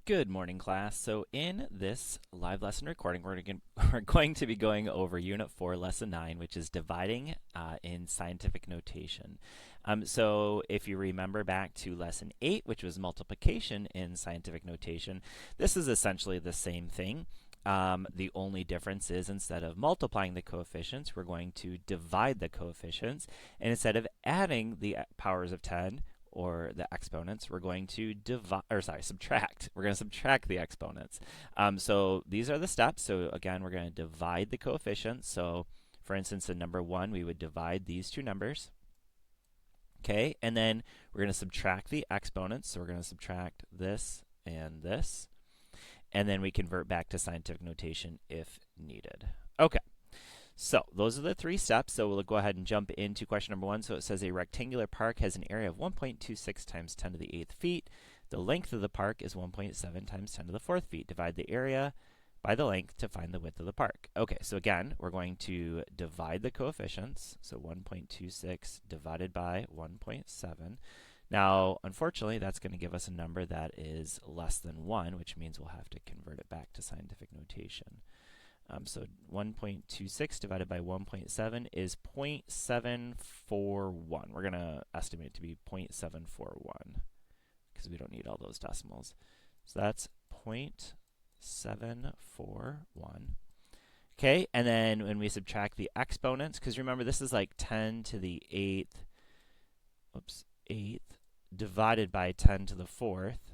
Good morning, class. So in this live lesson recording, we're going to be going over Unit 4, Lesson 9, which is dividing in scientific notation. So if you remember back to Lesson 8, which was multiplication in scientific notation, this is essentially the same thing. The only difference is instead of multiplying the coefficients, we're going to divide the coefficients. And instead of adding the powers of 10, or the exponents, we're going to subtract. We're going to subtract the exponents. So these are the steps. So again, we're going to divide the coefficients. So for instance, in number 1, we would divide these two numbers. Okay, and then we're going to subtract the exponents. So we're going to subtract this and this. And then we convert back to scientific notation if needed. Okay. So those are the three steps. So we'll go ahead and jump into question number 1. So it says a rectangular park has an area of 1.26 times 10 to the 8th feet. The length of the park is 1.7 times 10 to the 4th feet. Divide the area by the length to find the width of the park. Okay, so again, we're going to divide the coefficients. So 1.26 divided by 1.7. Now, unfortunately, that's going to give us a number that is less than 1, which means we'll have to convert it back to scientific notation. So 1.26 divided by 1.7 is 0.741. We're going to estimate it to be 0.741 because we don't need all those decimals. So that's 0.741. Okay, and then when we subtract the exponents, because remember this is like 10 to the 8th divided by 10 to the 4th,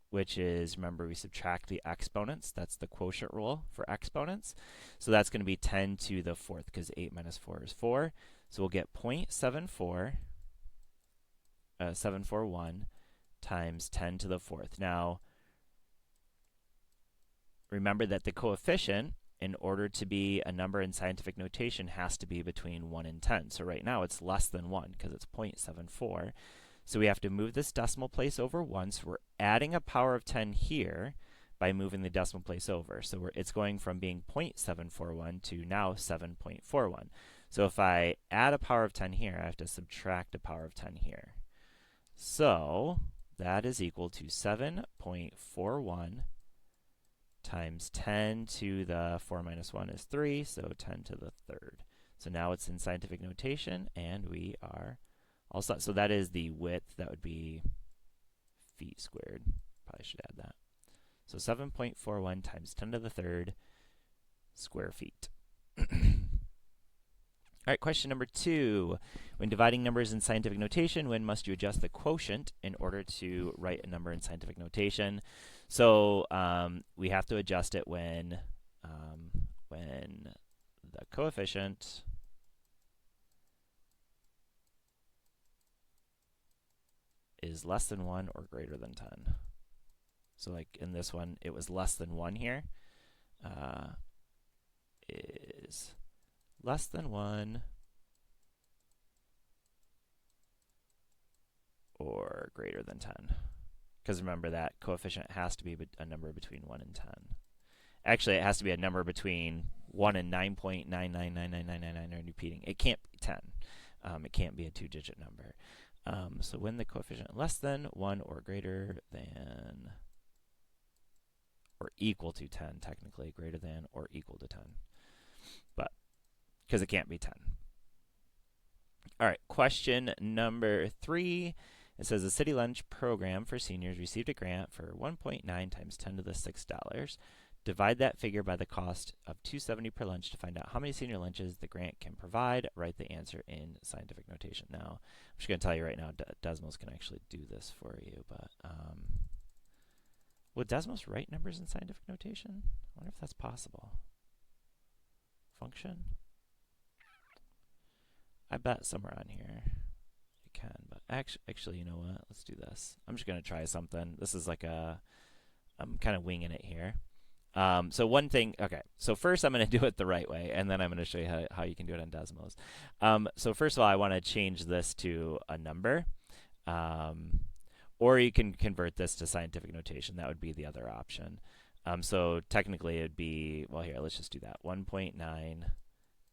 which is, remember, we subtract the exponents. That's the quotient rule for exponents. So that's going to be 10 to the 4th, because 8 minus 4 is 4. So we'll get 741 times 10 to the 4th. Now, remember that the coefficient, in order to be a number in scientific notation, has to be between 1 and 10. So right now it's less than 1, because it's 0.74. So we have to move this decimal place over 1. So we're adding a power of 10 here by moving the decimal place over. So it's going from being 0.741 to now 7.41. So if I add a power of 10 here, I have to subtract a power of 10 here. So that is equal to 7.41 times 10 to the 4 minus 1 is 3, so 10 to the 3rd. So now it's in scientific notation, and we are all set. So that is the width. That would be feet squared. Probably should add that. So 7.41 times 10 to the 3rd square feet. All right, question number 2. When dividing numbers in scientific notation, when must you adjust the quotient in order to write a number in scientific notation? So we have to adjust it when the coefficient is less than 1 or greater than 10. So like in this one, it was less than 1 here. Is less than 1 or greater than 10. Because remember, that coefficient has to be a number between 1 and 10. Actually, it has to be a number between 1 and 9.9999999, repeating. It can't be 10. It can't be a 2-digit number. So when the coefficient less than 1 or greater than or equal to 10, technically, greater than or equal to 10. But because it can't be 10. All right, question number 3. It says a city lunch program for seniors received a grant for 1.9 times 10 to the $6. Divide that figure by the cost of $2.70 per lunch to find out how many senior lunches the grant can provide. Write the answer in scientific notation. Now, I'm just going to tell you right now, Desmos can actually do this for you. But would Desmos write numbers in scientific notation? I wonder if that's possible. Function? I bet somewhere on here it can. But actually, you know what? Let's do this. I'm just going to try something. This is like I'm kind of winging it here. So one thing, okay, so first I'm going to do it the right way, and then I'm going to show you how you can do it on Desmos. So first of all, I want to change this to a number, or you can convert this to scientific notation. That would be the other option. So technically it would be, well, here, let's just do that. 1.9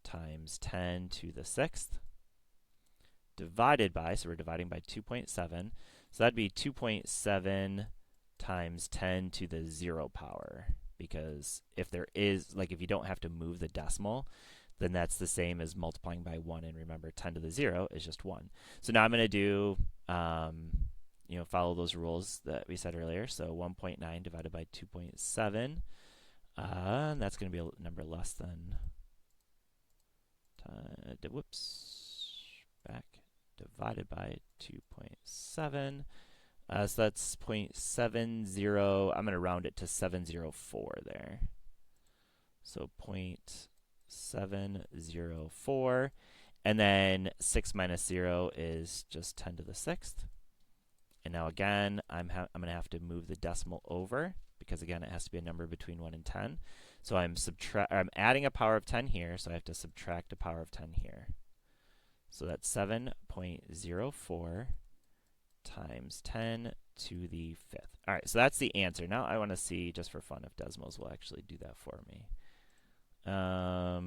times 10 to the 6th divided by, so we're dividing by 2.7. So that'd be 2.7 times 10 to the 0 power. Because if there is, like if you don't have to move the decimal, then that's the same as multiplying by 1. And remember, 10 to the 0 is just 1. So now I'm going to do, follow those rules that we said earlier. So 1.9 divided by 2.7. And that's going to be a number less than, divided by 2.7. So that's 0.70. I'm going to round it to 704 there. So 0.704. And then 6 minus 0 is just 10 to the 6th. And now again, I'm going to have to move the decimal over, because again, it has to be a number between 1 and 10. So I'm adding a power of 10 here, so I have to subtract a power of 10 here. So that's 7.04 times 10 to the 5th. All right, so that's the answer. Now I want to see, just for fun, if Desmos will actually do that for me. All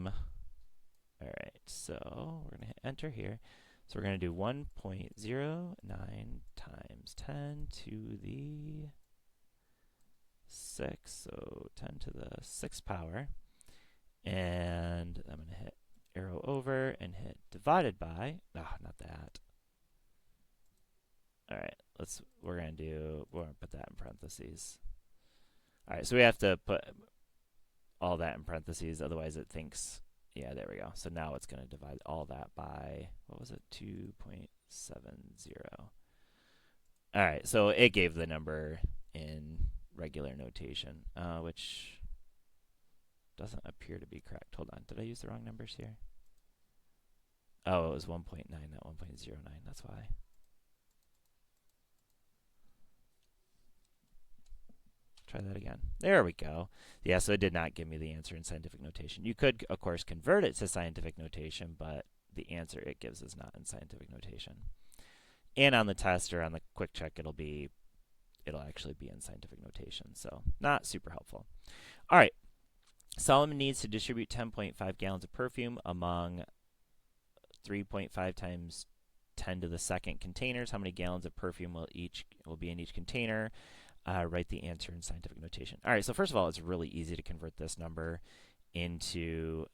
right, so we're going to hit enter here. So we're going to do 1.09 times 10 to the 6, so 10 to the 6th power. And I'm going to hit arrow over and hit divided by, not that. All right, we're going to put that in parentheses. All right, so we have to put all that in parentheses, otherwise it thinks, yeah, there we go. So now it's going to divide all that by, what was it, 2.70. All right, so it gave the number in regular notation, which doesn't appear to be correct. Hold on, did I use the wrong numbers here? Oh, it was 1.9, not 1.09, that's why. Try that again. There we go. Yeah, so it did not give me the answer in scientific notation. You could, of course, convert it to scientific notation, but the answer it gives is not in scientific notation. And on the test or on the quick check, it'll actually be in scientific notation, so not super helpful. All right. Solomon needs to distribute 10.5 gallons of perfume among 3.5 times 10 to the 2nd containers. How many gallons of perfume will be in each container? Write the answer in scientific notation. All right, so first of all, it's really easy to convert this number into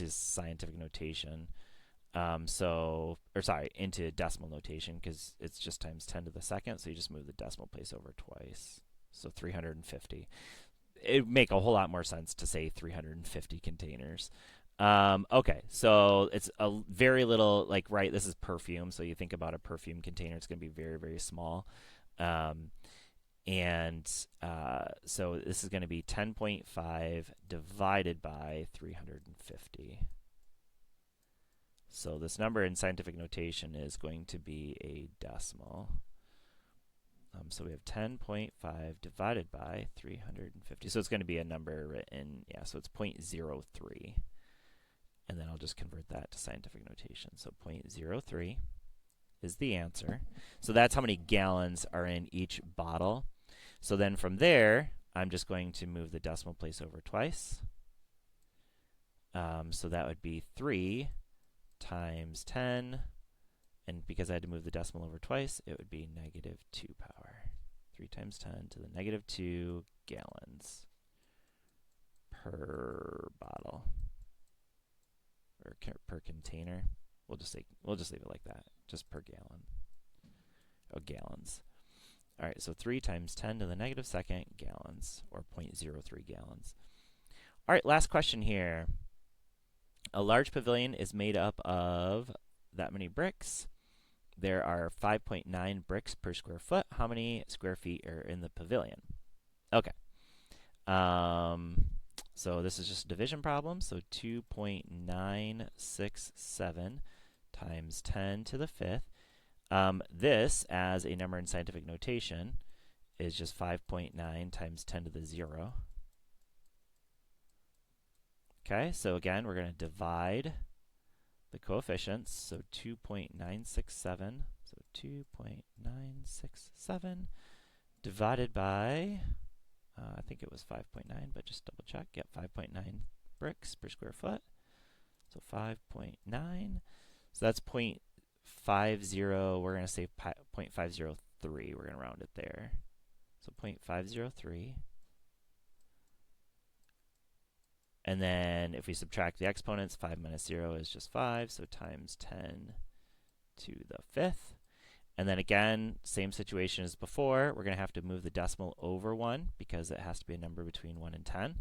scientific notation. Into decimal notation, because it's just times 10 to the 2nd, so you just move the decimal place over twice. So 350. It would make a whole lot more sense to say 350 containers. Okay, so it's a very little, this is perfume, so you think about a perfume container, it's going to be very, very small. So this is going to be 10.5 divided by 350. So this number in scientific notation is going to be a decimal. So we have 10.5 divided by 350. So it's going to be a number written, so it's 0.03. And then I'll just convert that to scientific notation. So 0.03 is the answer. So that's how many gallons are in each bottle. So then from there, I'm just going to move the decimal place over twice. So that would be 3 times 10. And because I had to move the decimal over twice, it would be -2 power. 3 times 10 to the -2 gallons per bottle, or per container. We'll just leave it like that, just per gallon. Oh, gallons. All right, so 3 times 10 to the -2 gallons, or 0.03 gallons. All right, last question here. A large pavilion is made up of that many bricks. There are 5.9 bricks per square foot. How many square feet are in the pavilion? Okay. So this is just a division problem. So 2.967 times 10 to the 5th. This, as a number in scientific notation, is just 5.9 times 10 to the 0. Okay, so again, we're going to divide the coefficients. So 2.967. So 2.967 divided by, I think it was 5.9, but just double check. Yep, 5.9 bricks per square foot. So 5.9. So that's 0.50. We're going to say 0.503. 3. We're going to round it there. So 0.503. And then if we subtract the exponents, 5 minus 0 is just 5, so times 10 to the 5th. And then again, same situation as before. We're going to have to move the decimal over 1 because it has to be a number between 1 and 10.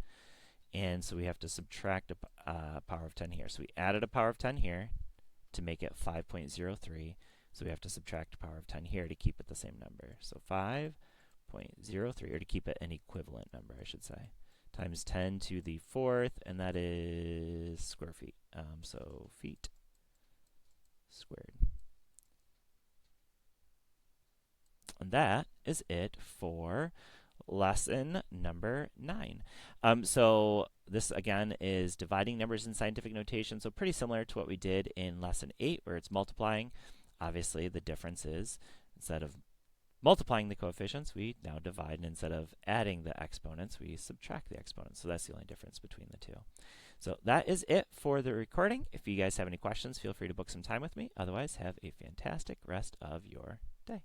And so we have to subtract a power of 10 here. So we added a power of 10 here to make it 5.03. So we have to subtract a power of 10 here to keep it the same number. So 5.03, or to keep it an equivalent number, I should say, times 10 to the 4th, and that is square feet. So feet squared. And that is it for lesson number 9. So this, again, is dividing numbers in scientific notation. So pretty similar to what we did in lesson 8, where it's multiplying. Obviously, the difference is instead of multiplying the coefficients, we now divide, and instead of adding the exponents, we subtract the exponents. So that's the only difference between the two. So that is it for the recording. If you guys have any questions, feel free to book some time with me. Otherwise, have a fantastic rest of your day.